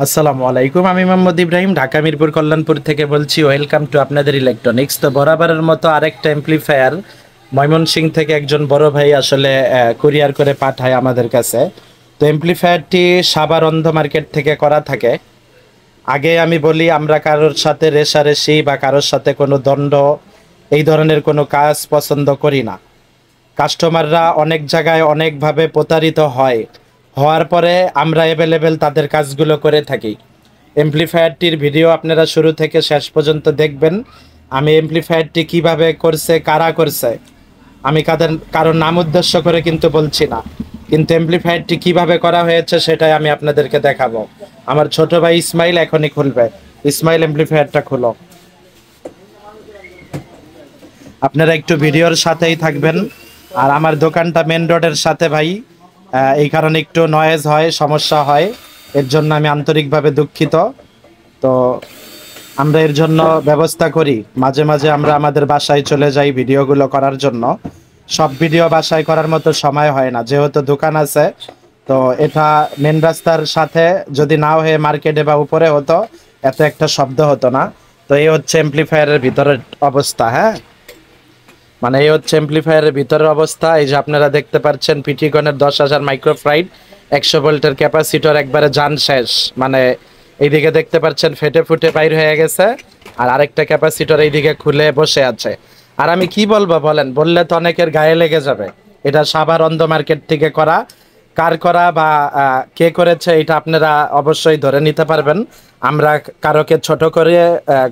আসসালামু আলাইকুম। আমি মোহাম্মদ ইব্রাহিম, ঢাকা মিরপুর কল্যাণপুর থেকে বলছি। ওয়েলকাম টু আপনাদের ইলেকট্রনিক্স। তো বরাবরের মতো আরেকটা এমপ্লিফায়ার ময়মনসিংহ থেকে একজন বড় ভাই আসলে কুরিয়ার করে পাঠায় আমাদের কাছে। তো এমপ্লিফায়ারটি সাভার অন্ধ মার্কেট থেকে করা থাকে। আগে আমি বলি, আমরা কারোর সাথে রেষারেষি বা কারোর সাথে কোনো দণ্ড এই ধরনের কোনো কাজ পছন্দ করি না। কাস্টমাররা অনেক জায়গায় অনেকভাবে প্রতারিত হওয়ার পরে আমরা অ্যাভেলেবেল তাদের কাজগুলো করে থাকি। এমপ্লিফায়ারটির ভিডিও আপনারা শুরু থেকে শেষ পর্যন্ত দেখবেন। আমি এমপ্লিফায়ারটি কিভাবে করছে, কারা করছে, আমি কারোর নাম উদ্দেশ্য করে কিন্তু বলছি না, কিন্তু এমপ্লিফায়ারটি কিভাবে করা হয়েছে সেটাই আমি আপনাদেরকে দেখাবো। আমার ছোট ভাই ইসমাইল এখনই খুলবে। ইসমাইল, এমপ্লিফায়ারটা খুলো। আপনারা একটু ভিডিওর সাথেই থাকবেন। আর আমার দোকানটা মেন রোডের সাথে ভাই, এই কারণে একটু নয়েজ হয়, সমস্যা হয়, এর জন্য আমি আন্তরিকভাবে দুঃখিত। তো আমরা এর জন্য ব্যবস্থা করি, মাঝে মাঝে আমরা আমাদের বাসায় চলে যাই ভিডিওগুলো করার জন্য। সব ভিডিও বাসায় করার মতো সময় হয় না, যেহেতু দোকান আছে। তো এটা মেন রাস্তার সাথে, যদি নাও হয়ে মার্কেটে বা উপরে হতো এত একটা শব্দ হতো না। তো এই হচ্ছে এমপ্লিফায়ারের ভিতরের অবস্থা। হ্যাঁ, মানে এই হচ্ছে এমপ্লিফায়ারের ভিতরের অবস্থা। এই যে আপনারা দেখতে পাচ্ছেন পিটিকনের 10,000 মাইক্রোফ্রাইড 100 ভোল্টের ক্যাপাসিটর একবারে যান শেষ। মানে এইদিকে দেখতে পাচ্ছেন ফেটে ফুটে বাইর হয়ে গেছে, আর আরেকটা ক্যাপাসিটর এইদিকে খুলে বসে আছে। আর আমি কি বলবো বলেন, বললে তো অনেকের গায়ে লেগে যাবে। এটা সাভার অন্ধ মার্কেট থেকে করা। কার করা বা কে করেছে এটা আপনারা অবশ্যই ধরে নিতে পারবেন। আমরা কারোকে ছোট করে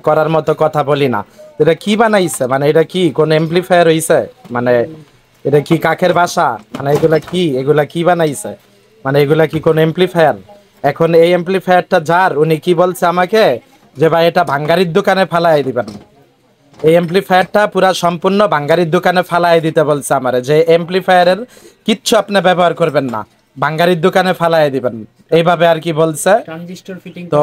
করার মতো কথা বলি না। এটা কি বানাইছে, মানে এটা কি কোন এমপ্লিফায়ার হইছে? মানে এটা কি কাকের বাসা? মানে এগুলা কি বানাইছে? মানে এগুলা কি কোন এমপ্লিফায়ার? এখন এই এমপ্লিফায়ারটা যার, উনি কি বলছে আমাকে যে ভাই এটা ভাঙ্গারির দোকানে ফালাই দিবেন। এই এমপ্লিফায়ারটা পুরা সম্পূর্ণ ভাঙ্গারির দোকানে ফালাই দিতে বলছে আমারে, যে এমপ্লিফায়ারের কিচ্ছু আপনি ব্যবহার করবেন না, ভাঙ্গারির দোকানে ফালাই দিবেন, এইভাবে আর কি বলছে। তো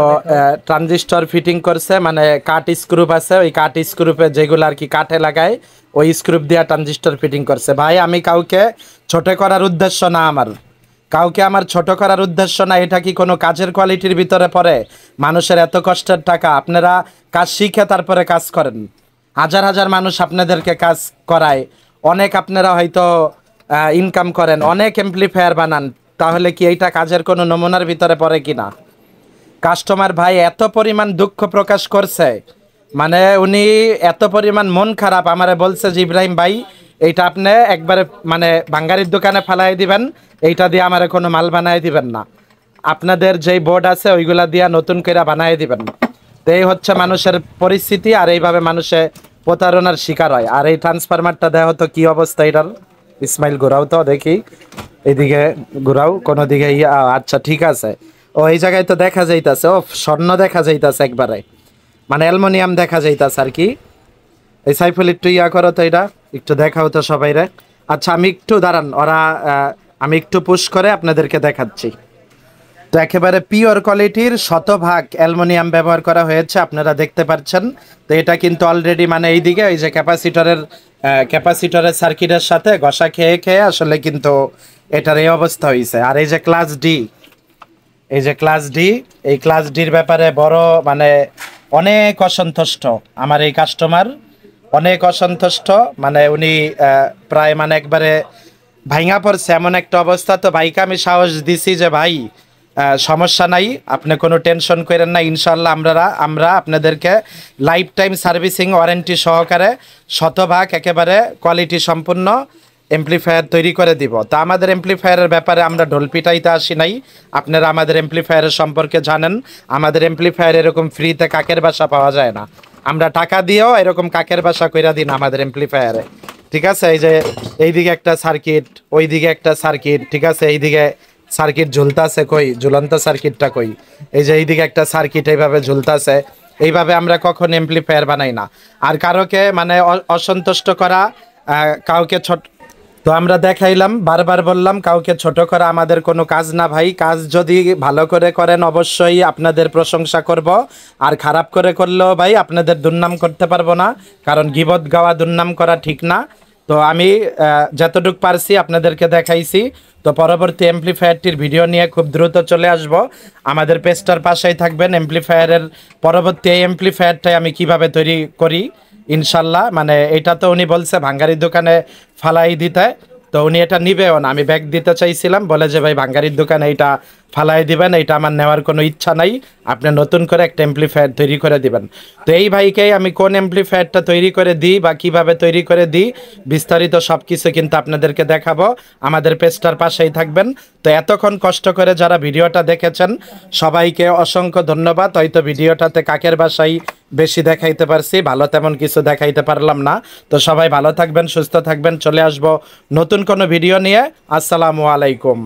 ট্রানজিস্টর ফিটিং করছে, মানে কাঠ স্ক্রুপ আছে, ওই কাঠ স্ক্রুপে যেগুলো আর কি কাঠে লাগায়, ওই স্ক্রুপ দিয়ে ট্রানজিস্টর ফিটিং করছে। ভাই আমি কাউকে ছোট করার উদ্দেশ্য না, আমার ছোট করার উদ্দেশ্য না। এটা কি কোনো কাজের কোয়ালিটির ভিতরে পড়ে? মানুষের এত কষ্টের টাকা, আপনারা কাজ শিখে তারপরে কাজ করেন। হাজার হাজার মানুষ আপনাদেরকে কাজ করায়, অনেক আপনারা হয়তো ইনকাম করেন, অনেক এমপ্লিফায়ার বানান, তাহলে কি এইটা কাজের কোনো নমুনার ভিতরে পড়ে কিনা? কাস্টমার ভাই এত পরিমাণ দুঃখ প্রকাশ করছে, মানে উনি এত পরিমাণ মন খারাপ, আমারে বলছে যে ইব্রাহিম ভাই এইটা আপনি একবারে মানে ভাঙ্গারির দোকানে ফালাই দিবেন, এইটা দিয়ে আমারে কোনো মাল বানায় দিবেন না, আপনাদের যেই বোর্ড আছে ওইগুলা দিয়া নতুন করে বানায় দিবেন। তো এই হচ্ছে মানুষের পরিস্থিতি, আর এইভাবে মানুষে প্রতারণার শিকার হয়। আর এই ট্রান্সফরমারটা দেওয়া হতো কি অবস্থা এটার। ইসমাইল ঘোরাও তো দেখি, এইদিকে ঘোরাও, কোনো দিকে আচ্ছা ঠিক আছে। ও এই জায়গায় তো দেখা যাইতাছে, ও স্বর্ণ দেখা যাইতাছে একবারে, মানে অ্যালুমিনিয়াম দেখা যাইতাছে আর কি। এই সাইফুল একটু করো তো, এটা একটু দেখাও তো সবাই রে। আচ্ছা আমি একটু দাঁড়ান, আমি একটু পুশ করে আপনাদেরকে দেখাচ্ছি। তো একেবারে পিওর কোয়ালিটির 100% অ্যালুমিনিয়াম ব্যবহার করা হয়েছে, আপনারা দেখতে পাচ্ছেন। তো এটা কিন্তু অলরেডি মানে এইদিকে ওই যে ক্যাপাসিটরের সার্কিটের সাথে ঘষা খেয়ে খেয়ে আসলে কিন্তু এটার এই অবস্থা হয়েছে। আর এই যে ক্লাস ডি, এই ক্লাস ডির ব্যাপারে বড় মানে অনেক অসন্তুষ্ট আমার এই কাস্টমার, অনেক অসন্তুষ্ট। মানে উনি প্রায় মানে একবারে ভাইঙা পড়ছে এমন একটা অবস্থা। তো ভাইকে আমি সাহস দিছি যে ভাই সমস্যা নাই, আপনি কোনো টেনশন করেন না, ইনশাল্লাহ আমরা আপনাদেরকে লাইফ টাইম সার্ভিসিং ওয়ারেন্টি সহকারে 100% একেবারে কোয়ালিটি সম্পূর্ণ এমপ্লিফায়ার তৈরি করে দিব। তা আমাদের এমপ্লিফায়ারের ব্যাপারে আমরা ঢোল পিটাইতে আসি নাই, আপনারা আমাদের এমপ্লিফায়ারের সম্পর্কে জানেন। আমাদের এমপ্লিফায়ার এরকম ফ্রিতে কাকের বাসা পাওয়া যায় না, আমরা টাকা দিয়েও এরকম কাকের বাসা কইরা দিন আমাদের এমপ্লিফায়ারে। ঠিক আছে, এই যে এইদিকে একটা সার্কিট, ওইদিকে একটা সার্কিট, ঠিক আছে, এইদিকে সার্কিট ঝুলতাছে, কই ঝুলন্ত সার্কিটটা কই, এই যে এইদিকে একটা সার্কিট এইভাবে ঝুলতাছে। এইভাবে আমরা কখন এমপ্লিফায়ার বানাই না। আর কারোকে মানে অসন্তুষ্ট করা, কাউকে ছোট, তো আমরা দেখাইলাম, বারবার বললাম কাউকে ছোট করা আমাদের কোনো কাজ না ভাই। কাজ যদি ভালো করে করেন অবশ্যই আপনাদের প্রশংসা করব, আর খারাপ করে করলেও ভাই আপনাদের দুর্নাম করতে পারবো না, কারণ গীবত গাওয়া দুর্নাম করা ঠিক না। তো আমি যতটুকু পারছি আপনাদেরকে দেখাইছি। তো পরবর্তী অ্যাম্প্লিফায়ারটির ভিডিও নিয়ে খুব দ্রুত চলে আসব। আমাদের পেজটার পাশেই থাকবেন। অ্যাম্প্লিফায়ারের পরবর্তী এই অ্যাম্প্লিফায়ারটাই আমি কিভাবে তৈরি করি ইনশাল্লাহ, মানে এটা তো উনি বলছে ভাঙ্গারির দোকানে ফালাই দিতে, তো উনি এটা নিবেও না। আমি ব্যাগ দিতে চাইছিলাম, বলে যে ভাই ভাঙ্গারির দোকানে এইটা ফালাই দিবেন, এটা আমার নেওয়ার কোনো ইচ্ছা নাই, আপনি নতুন করে একটা অ্যাম্প্লিফায়ার তৈরি করে দিবেন। তো এই ভাইকেই আমি কোন অ্যাম্প্লিফায়ারটা তৈরি করে দিই বা কিভাবে তৈরি করে দিই বিস্তারিত সব কিছু কিন্তু আপনাদেরকে দেখাবো। আমাদের পেজটার পাশেই থাকবেন। তো এতক্ষণ কষ্ট করে যারা ভিডিওটা দেখেছেন সবাইকে অসংখ্য ধন্যবাদ। হয়তো ভিডিওটাতে কাকের বাসায় বেশি দেখাইতে পারছি, ভালো তেমন কিছু দেখাইতে পারলাম না। তো সবাই ভালো থাকবেন, সুস্থ থাকবেন। চলে আসবো নতুন কোনো ভিডিও নিয়ে। আসসালামু আলাইকুম।